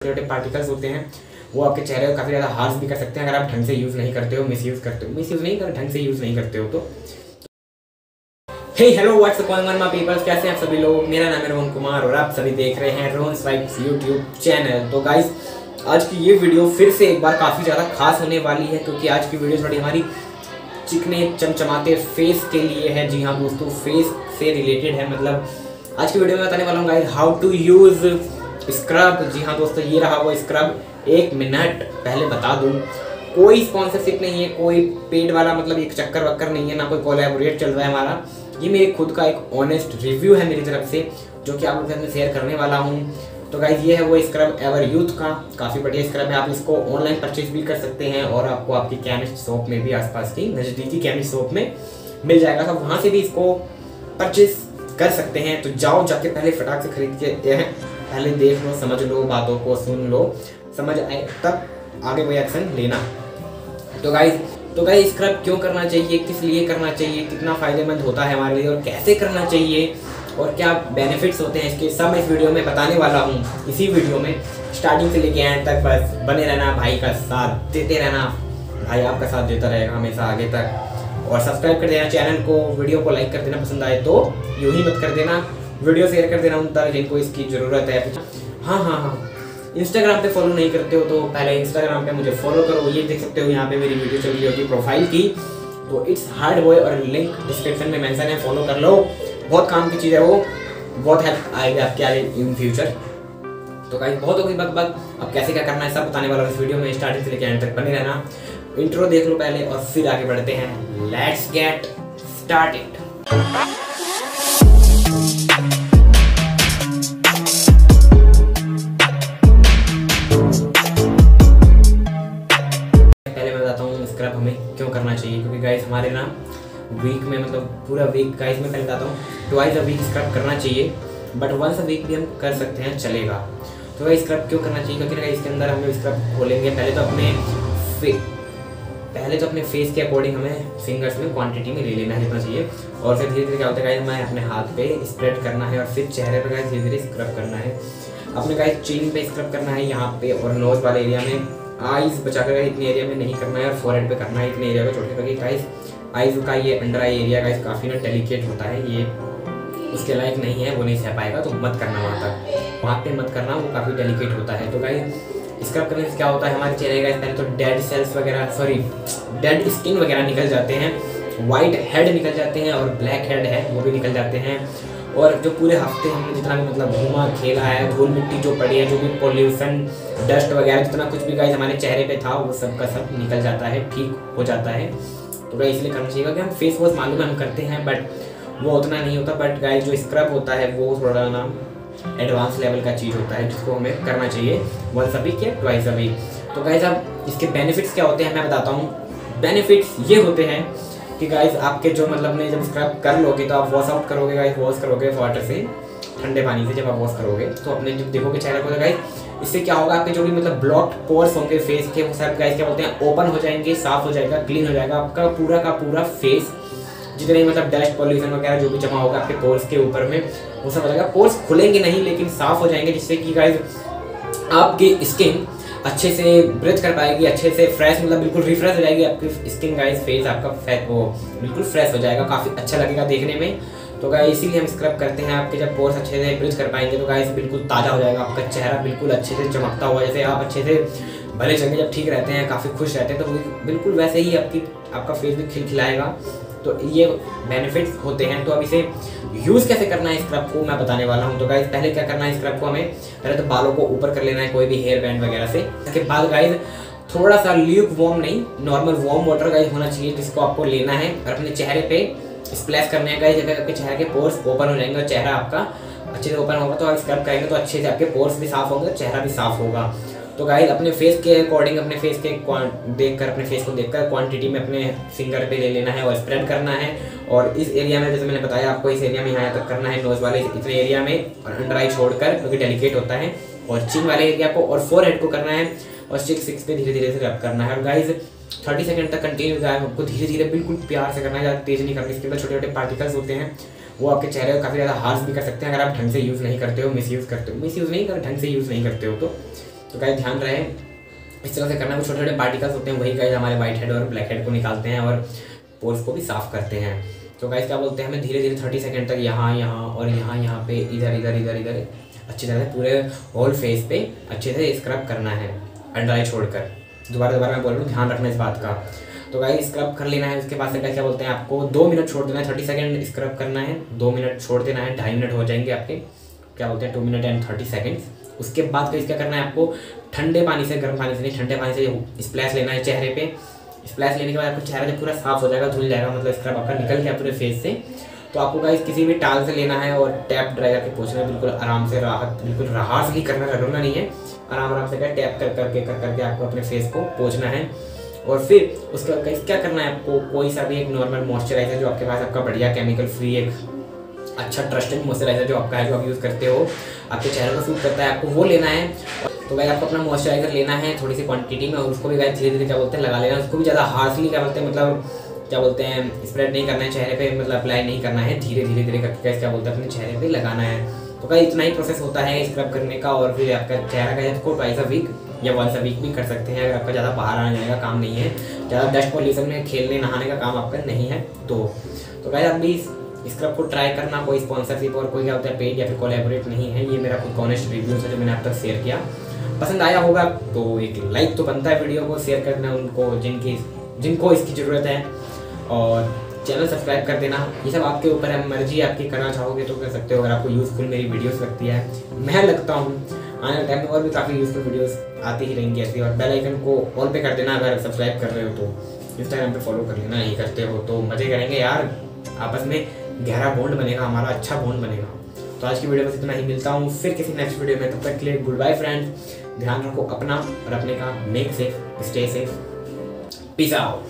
छोटे पार्टिकल्स होते हैं वो आपके चेहरे को काफ़ी ज़्यादा हार्श भी कर सकते हैं अगर आप ढंग से यूज़ नहीं करते हो, मिसयूज़ करते हो, मिसयूज़ नहीं कर ढंग से यूज़ नहीं करते हो तो। Hey hello what's going on my peoples, कैसे हैं आप सभी लोग। मेरा नाम है रोहन कुमार और आप सभी देख रहे हैं रोहन्स यूट्यूब चैनल। तो गाइस आज की ये वीडियो फिर से एक बार काफ़ी ज़्यादा खास होने वाली है क्योंकि आज की वीडियो थोड़ी हमारी चिकने चमचमाते फेस के लिए है। जी हाँ दोस्तों, फेस से रिलेटेड है। मतलब आज की वीडियो में बताने वाला हूँ guys how to use scrub. जी हाँ दोस्तों, ये रहा वो स्क्रब। 1 मिनट पहले बता दूँ, कोई स्पॉन्सरशिप नहीं है, कोई पेड वाला मतलब एक चक्कर वक्कर नहीं है, ना कोई कोलैबोरेट चल रहा है हमारा। ये मेरे खुद का एक ऑनेस्ट रिव्यू है मेरी तरफ से जो कि आप लोगों के साथ में शेयर करने वाला हूँ। तो गाइस ये है वो स्क्रब एवरयूथ का, काफ़ी बढ़िया स्क्रब है। आप इसको ऑनलाइन परचेज भी कर सकते हैं और आपको आपकी केमिस्ट शॉप में भी, आसपास की नज़दीकी केमिस्ट शॉप में मिल जाएगा, तो वहाँ से भी इसको परचेज कर सकते हैं। तो जाओ जाके पहले फटाक से खरीद के पहले देख लो, समझ लो, बातों को सुन लो, समझ आए तब आगे कोई एक्शन लेना। तो गाइस स्क्रब क्यों करना चाहिए, किस लिए करना चाहिए, कितना फ़ायदेमंद होता है हमारे लिए और कैसे करना चाहिए और क्या बेनिफिट्स होते हैं इसके, सब मैं इस वीडियो में बताने वाला हूँ। इसी वीडियो में स्टार्टिंग से लेके एंड तक बस बने रहना, भाई का साथ देते रहना, भाई आपका साथ देता रहेगा हमेशा आगे तक। और सब्सक्राइब कर देना चैनल को, वीडियो को लाइक कर देना, पसंद आए तो यूँ ही मत कर देना, वीडियो शेयर कर देना उन तक जिनको इसकी ज़रूरत है। हाँ, इंस्टाग्राम पे फॉलो नहीं करते हो तो पहले इंस्टाग्राम पे मुझे फॉलो करो। ये देख सकते हो यहाँ पे मेरी वीडियो चल रही होगी प्रोफाइल की, तो इट्स हार्ड बॉय और लिंक डिस्क्रिप्शन में मेंशन है, फॉलो कर लो। बहुत काम की चीज़ है वो, बहुत हेल्प आएगी आपके आगे इन फ्यूचर। तो गाइस बहुत हो गई बकबक, अब कैसे क्या करना है सब बताने वाला हूँ इस वीडियो में। स्टार्टिंग से लेकर एंड तक बने रहना। इंट्रो देख लो पहले और फिर आगे बढ़ते हैं। Let's get started. स्क्रब हमें क्यों करना चाहिए, क्योंकि गाइस हमारे ना वीक में, मतलब पूरा वीक गाइस मैं पहले बताता हूँ, ट्वाइस अ वीक स्क्रब करना चाहिए, बट वंस अ वीक भी हम कर सकते हैं, चलेगा। तो गाइस स्क्रब क्यों करना चाहिए, क्योंकि गाइस इसके अंदर हम स्क्रब खोलेंगे पहले तो अपने फेस के अकॉर्डिंग हमें फिंगर्स में क्वांटिटी में ले लेना है, इतना चाहिए। और फिर धीरे धीरे क्या होता है गाइस, हमें अपने हाथ पे स्प्रेड करना है और फिर चेहरे पे गाइस धीरे धीरे स्क्रब करना है। अपने गाइस चिन पे स्क्रब करना है यहाँ पे, और नोज वाले एरिया में, आईज बचाकर इतने एरिया में नहीं करना है, और फोरहेड पे करना है इतने एरिया में छोटे, क्योंकि गाइस आईज का ये अंडर आई एरिया गाइस काफ़ी ना डेलिकेट होता है, ये उसके लायक नहीं है, वो नहीं सह पाएगा, तो मत करना वहाँ पे मत करना, वो काफ़ी डेलिकेट होता है। तो गाइस स्क्रब करने से क्या होता है, हमारे चेहरे का पहले तो डेड सेल्स वगैरह, डेड स्किन वगैरह निकल जाते हैं, वाइट हेड निकल जाते हैं और ब्लैक हेड है वो भी निकल जाते हैं। और जो पूरे हफ्ते हमने जितना भी मतलब घूमा खेला है, धूल मिट्टी जो पड़ी है, जो भी पोल्यूशन डस्ट वगैरह जितना कुछ भी गाइस हमारे चेहरे पे था वो सब का सब निकल जाता है, ठीक हो जाता है। तो गाइस इसलिए करना चाहिए, क्योंकि हम फेस वॉश मालूम है हम करते हैं, बट वो उतना नहीं होता। बट गाइस जो स्क्रब होता है वो थोड़ा ना एडवांस लेवल का चीज़ होता है जिसको हमें करना चाहिए वंस अ वीक या ट्वाइस अ वीक। तो गाइस अब इसके बेनिफिट्स क्या होते हैं मैं बताता हूँ। बेनिफिट्स ये होते हैं कि गाइस आपके जो मतलब ने जब स्क्रब कर लोगे तो आप वॉश आउट करोगे गाइस, वॉश करोगे वाटर से, ठंडे पानी से जब आप वॉश करोगे तो अपने जब देखोगे चेहरे को गाइस, इससे क्या होगा, आपके जो भी मतलब ब्लॉक्ड पोर्स होंगे फेस के वो सब गाइस क्या बोलते हैं ओपन हो जाएंगे, साफ हो जाएगा, क्लीन हो जाएगा आपका पूरा का पूरा फेस। जितने मतलब डस्ट पॉल्यूशन वगैरह जो भी जमा होगा आपके पोर्स के ऊपर में वो सब हो जाएगा। पोर्स खुलेंगे नहीं लेकिन साफ हो जाएंगे, जिससे कि गाइस आपकी स्किन अच्छे से ब्रीथ कर पाएगी, अच्छे से फ्रेश, मतलब बिल्कुल रिफ्रेश हो जाएगी आपकी स्किन गाइस, फेस आपका वो बिल्कुल फ्रेश हो जाएगा, काफ़ी अच्छा लगेगा देखने में। तो गाइस इसीलिए हम स्क्रब करते हैं। आपके जब पोर्स अच्छे से ब्रीथ कर पाएंगे तो गाइस बिल्कुल ताज़ा हो जाएगा आपका चेहरा, बिल्कुल अच्छे से चमकता हुआ, जैसे आप अच्छे से भले चंगे जब ठीक रहते हैं, काफ़ी खुश रहते हैं, तो बिल्कुल वैसे ही आपका फेस भी खिलखिलाएगा। तो ये बेनिफिट्स होते हैं। तो अब इसे यूज़ कैसे करना है स्क्रब को मैं बताने वाला हूँ। तो गाइस पहले क्या करना है, स्क्रब को हमें पहले तो बालों को ऊपर कर लेना है कोई भी हेयर बैंड वगैरह से। इसके बाद गाइस थोड़ा सा ल्यूक वार्म नहीं, नॉर्मल वार्म वाटर गाइस होना चाहिए, जिसको आपको लेना है और अपने चेहरे पे स्प्लैश करने हैं गाइस। जब आपके चेहरे के पोर्स ओपन हो जाएंगे और चेहरा आपका अच्छे से ओपन होगा तो आप स्क्रब करेंगे तो अच्छे से आपके पोर्स भी साफ होंगे, चेहरा भी साफ होगा। तो गाइस अपने फेस के अकॉर्डिंग, अपने फेस के अपने फेस को देखकर क्वांटिटी में अपने फिंगर पे ले लेना है और स्प्रेड करना है। और इस एरिया में जैसे मैंने बताया आपको, इस एरिया में यहाँ तक करना है, नोज वाले इतने एरिया में, और अंडर आई छोड़कर क्योंकि डेलिकेट होता है, और चिन वाले एरिया को और फोरहेड को करना है, और चिक्स पे धीरे धीरे से रब करना है। और गाइस 30 सेकंड तक कंटिन्यू आपको धीरे धीरे बिल्कुल प्यार से करना है, ज़्यादा तेज नहीं करना। इसके अंदर छोटे छोटे पार्टिकल्स होते हैं वो आपके चेहरे को काफ़ी ज़्यादा हार्श भी कर सकते हैं अगर आप ढंग से यूज़ नहीं करते हो, मिसयूज़ नहीं कर ढंग से यूज़ नहीं करते हो तो। तो गाइस ध्यान रहे इस तरह से करना। वो छोटे छोटे पार्टिकल्स होते हैं वही गाइस हमारे वाइट हेड और ब्लैक हेड को निकालते हैं और पोर्स को भी साफ करते हैं। तो गाइस क्या बोलते हैं, हमें धीरे धीरे 30 सेकंड तक यहाँ और यहाँ पे इधर अच्छी तरह से पूरे होल फेस पे अच्छे से स्क्रब करना है अंडर आई छोड़कर। दोबारा मैं बोल रहा हूँ, ध्यान रखना इस बात का। तो गाइस स्क्रब कर लेना है। उसके बाद से क्या बोलते हैं, आपको 2 मिनट छोड़ देना है। 30 सेकंड स्क्रब करना है, 2 मिनट छोड़ देना है, 2.5 मिनट हो जाएंगे आपके। क्या बोलते हैं 2 मिनट एंड 30 सेकंड्स। उसके बाद क्या करना है, आपको ठंडे पानी से, गर्म पानी से नहीं, ठंडे पानी से स्प्लैश लेना है चेहरे पे। स्प्लैश लेने के बाद आपका चेहरा जब पूरा साफ हो जाएगा, धुल जाएगा, मतलब स्क्रब आपका निकल गया पूरे फेस से, तो आपको गाइस किसी भी टाल से लेना है और टैप ड्राई करके पोंछना है। बिल्कुल आराम से, राहत, बिल्कुल राहत ही करना, रगड़ना नहीं है, आराम से टैप कर करके आपको अपने फेस को पोंछना है। और फिर उसके बाद क्या करना है, आपको कोई सा भी एक नॉर्मल मॉइस्चराइजर जो आपके पास, आपका बढ़िया केमिकल फ्री एक अच्छा ट्रस्टेड मॉइस्चराइजर जो आपका है, जो आप यूज़ करते हो, आपके चेहरे को सूट करता है, आपको वो लेना है। तो गाइस आपको अपना मॉइस्चराइजर लेना है थोड़ी सी क्वांटिटी में, और उसको भी गाइस धीरे धीरे क्या बोलते हैं लगा लेना। उसको भी ज़्यादा हार्शली क्या बोलते हैं स्प्रेड नहीं करना है चेहरे पे, मतलब अप्लाई नहीं करना है, धीरे धीरे करके क्या बोलते हैं अपने चेहरे पे लगाना है। तो गाइस इतना ही प्रोसेस होता है स्क्रब करने का। और फिर आपका चेहरा का इसको 2 a वीक या 1 a वीक भी कर सकते हैं, अगर आपका ज़्यादा बाहर आने जाने का काम नहीं है, ज़्यादा डस्ट पॉल्यूशन में खेलने नहाने का काम आपका नहीं है। तो गाइस आप भी स्क्रब को ट्राई करना। कोई स्पॉन्सरशिप और कोई क्या होता है पेड या फिर कोलैबोरेट नहीं है, ये मेरा खुद का ऑनेस्ट रिव्यूज है जो मैंने आप तक शेयर किया। पसंद आया होगा तो एक लाइक तो बनता है, वीडियो को शेयर करना उनको जिनको इसकी ज़रूरत है, और चैनल सब्सक्राइब कर देना। ये सब आपके ऊपर है, मर्जी आपकी, करना चाहोगे तो कर सकते हो अगर आपको यूज़फुल मेरी वीडियोस लगती है। मैं लगता हूँ आने वाले टाइम में और भी काफ़ी यूज़फुल वीडियोस आती ही रहेंगी ऐसी। और बेल आइकन को ऑल पे कर देना अगर सब्सक्राइब कर रहे हो तो। इंस्टाग्राम पे फॉलो कर लेना, नहीं करते हो तो मज़े करेंगे यार, आपस में गहरा बॉन्ड बनेगा हमारा, अच्छा बॉन्ड बनेगा। तो आज की वीडियो में इतना ही, मिलता हूँ फिर किसी नेक्स्ट वीडियो में। तब तक के लिए गुड बाय फ्रेंड्स, ध्यान रखो अपना और अपने का, make safe, stay safe, peace out.